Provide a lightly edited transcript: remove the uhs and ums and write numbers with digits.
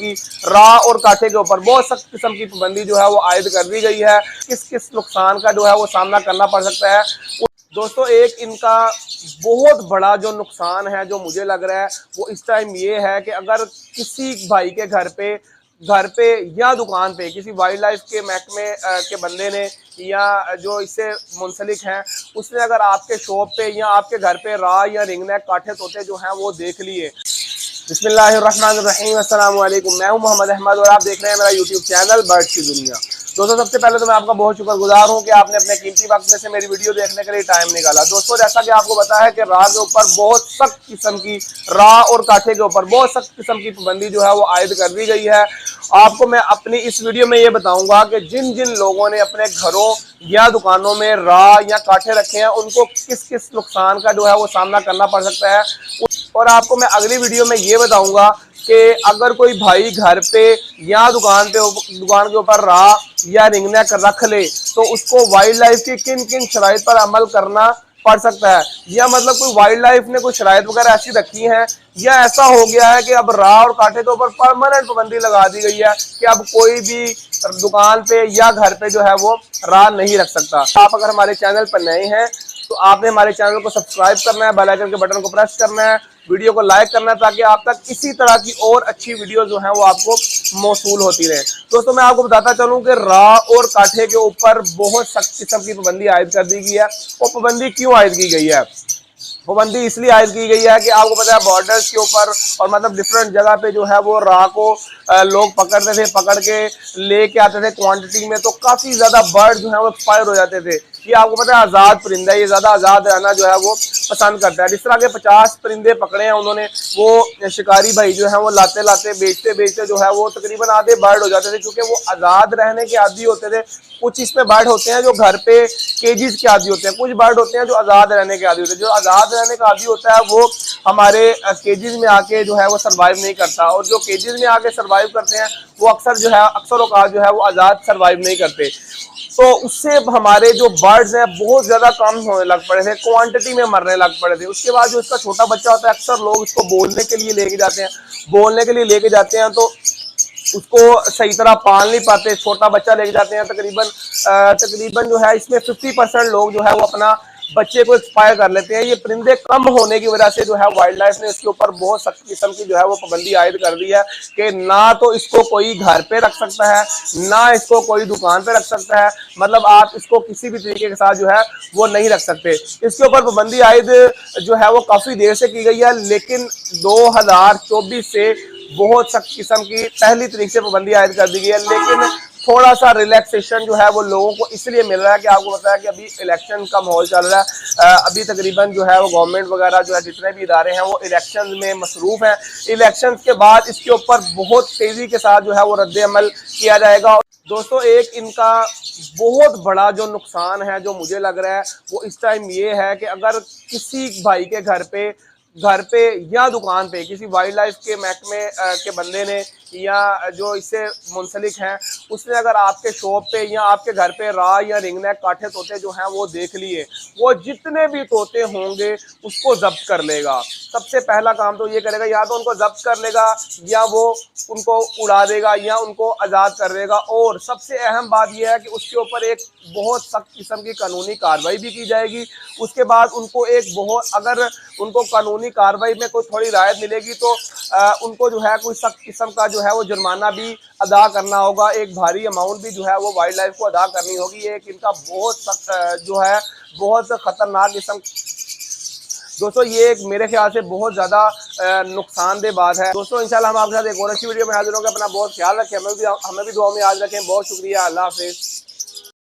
की रा और काठे के ऊपर बहुत सख्त किस्म की पाबंदी जो है वो आयद कर दी गई है। किस किस नुकसान का जो है वो सामना करना पड़ सकता है। दोस्तों एक इनका बहुत बड़ा जो नुकसान है जो मुझे लग रहा है वो इस टाइम ये है कि अगर किसी भाई के घर पे या दुकान पे किसी वाइल्ड लाइफ के महकमे के बंदे ने या जो इससे मुंसलिक हैं उसने अगर आपके शॉप पे या आपके घर पे रा या रिंगनेक काठे तोते जो हैं वो देख लिए। बिस्मिल्लाहिर्रहमानिर्रहीम, अस्सलाम वालेकुम। मैं हूं मोहम्मद अहमद और आप देख रहे हैं मेरा यूट्यूब चैनल बर्ड्स की दुनिया। दोस्तों सबसे पहले तो मैं आपका बहुत शुक्रगुजार हूं कि आपने अपने कीमती वक्त में से मेरी वीडियो देखने के लिए टाइम निकाला। दोस्तों जैसा कि आपको पता है कि रा के ऊपर बहुत सख्त किस्म की रा और काठे के ऊपर बहुत सख्त किस्म की पाबंदी जो है वो आयद कर दी गई है। आपको मैं अपनी इस वीडियो में ये बताऊंगा कि जिन जिन लोगों ने अपने घरों या दुकानों में रा या काठे रखे हैं उनको किस किस नुकसान का जो है वो सामना करना पड़ सकता है। और आपको मैं अगली वीडियो में ये बताऊंगा कि अगर कोई भाई घर पे या दुकान के ऊपर रा या रिंगनेक रख ले तो उसको वाइल्ड लाइफ की किन किन शराइत पर अमल करना पड़ सकता है। या मतलब कोई वाइल्ड लाइफ ने कोई शराइत वगैरह ऐसी रखी हैं या ऐसा हो गया है कि अब रा और काठे के ऊपर परमानेंट पाबंदी लगा दी गई है कि अब कोई भी दुकान पे या घर पे जो है वो रा नहीं रख सकता। आप अगर हमारे चैनल पर नए हैं तो आपने हमारे चैनल को सब्सक्राइब करना है, बेल आइकन के बटन को प्रेस करना है, वीडियो को लाइक करना है ताकि आप तक इसी तरह की और अच्छी वीडियो जो है वो आपको मौसूल होती रहे। दोस्तों मैं आपको बताता चलूं कि रा और काठे के ऊपर बहुत सख्त किस्म की पाबंदी आयद कर दी गई है। वो पाबंदी क्यों आयद की गई है? पाबंदी इसलिए आयद की गई है कि आपको पता है बॉर्डर्स के ऊपर और मतलब डिफरेंट जगह पे जो है वो रा को लोग पकड़ते थे, पकड़ के लेके आते थे क्वांटिटी में, तो काफ़ी ज़्यादा बर्ड जो है वो एक्सपायर हो जाते थे। ये आपको पता है आज़ाद परिंदा है, ये ज़्यादा आज़ाद रहना जो है वो पसंद करता है। जिस तरह के 50 परिंदे पकड़े हैं उन्होंने, वो शिकारी भाई जो है वो लाते लाते बेचते बेचते जो है वो तकरीबन आधे बर्ड हो जाते थे क्योंकि वो आज़ाद रहने के आदी होते थे। कुछ इसमें बर्ड होते हैं जो घर पे केजेस के आदी होते हैं, कुछ बर्ड होते हैं जो आज़ाद रहने के आदी होते हैं। जो आज़ाद रहने का आदी होता है वो हमारे केजेस में आके जो है वो सर्वाइव नहीं करता, और जो केजेस में आके सर्वाइव करते हैं वो अक्सर औकात जो है वो आज़ाद सर्वाइव नहीं करते। तो उससे हमारे जो बर्ड्स हैं बहुत ज़्यादा कम होने लग पड़े थे, क्वांटिटी में मरने लग पड़े थे। उसके बाद जो इसका छोटा बच्चा होता है अक्सर लोग इसको बोलने के लिए लेके जाते हैं तो उसको सही तरह पाल नहीं पाते, छोटा बच्चा लेके जाते हैं। तकरीबन जो है इसमें 50% लोग जो है वो अपना बच्चे को एक्सपायर कर लेते हैं। ये परिंदे कम होने की वजह से जो है वाइल्ड लाइफ ने इसके ऊपर बहुत सख्त किस्म की जो है वो पाबंदी आयद कर दी है कि ना तो इसको कोई घर पे रख सकता है, ना इसको कोई दुकान पे रख सकता है। मतलब आप इसको किसी भी तरीके के साथ जो है वो नहीं रख सकते। इसके ऊपर पाबंदी आयद जो है वो काफ़ी देर से की गई है, लेकिन 2024 से बहुत सख्त किस्म की पहली तरीके से पाबंदी आयद कर दी गई है। लेकिन थोड़ा सा रिलैक्सेशन जो है वो लोगों को इसलिए मिल रहा है कि आपको पता है कि अभी इलेक्शन का माहौल चल रहा है। अभी तकरीबन जो है वो गवर्नमेंट वगैरह जो है जितने भी इदारे हैं वो इलेक्शन में मसरूफ हैं। इलेक्शन के बाद इसके ऊपर बहुत तेज़ी के साथ जो है वो रद्द अमल किया जाएगा। दोस्तों एक इनका बहुत बड़ा जो नुकसान है जो मुझे लग रहा है वो इस टाइम ये है कि अगर किसी भाई के घर पे या दुकान पे किसी वाइल्ड लाइफ के महकमे के बंदे ने या जो इससे मुंसलिक हैं उसने अगर आपके शॉप पे या आपके घर पे रा या रिंगनेक काठे तोते जो हैं वो देख लिए, वो जितने भी तोते होंगे उसको जब्त कर लेगा। सबसे पहला काम तो ये करेगा, या तो उनको जब्त कर लेगा या वो उनको उड़ा देगा या उनको आज़ाद कर देगा। और सबसे अहम बात यह है कि उसके ऊपर एक बहुत सख्त किस्म की कानूनी कार्रवाई भी की जाएगी। उसके बाद उनको अगर उनको कानूनी कार्रवाई में कोई थोड़ी राहत मिलेगी तो उनको जो है कोई सख्त किस्म का जो है वो जुर्माना भी अदा करना होगा। एक भारी अमाउंट भी जो है वो वाइल्ड लाइफ को अदा करनी होगी। एक इनका बहुत सख्त जो है बहुत खतरनाक किस्म। दोस्तों ये एक मेरे ख्याल से बहुत ज़्यादा नुकसानदेह बात है। दोस्तों इंशाल्लाह हम आपके साथ एक और अच्छी वीडियो में हाजिर होंगे। अपना बहुत ख्याल रखें, हमें भी दुआ में याद रखें। बहुत शुक्रिया, अल्लाह हाफिज़।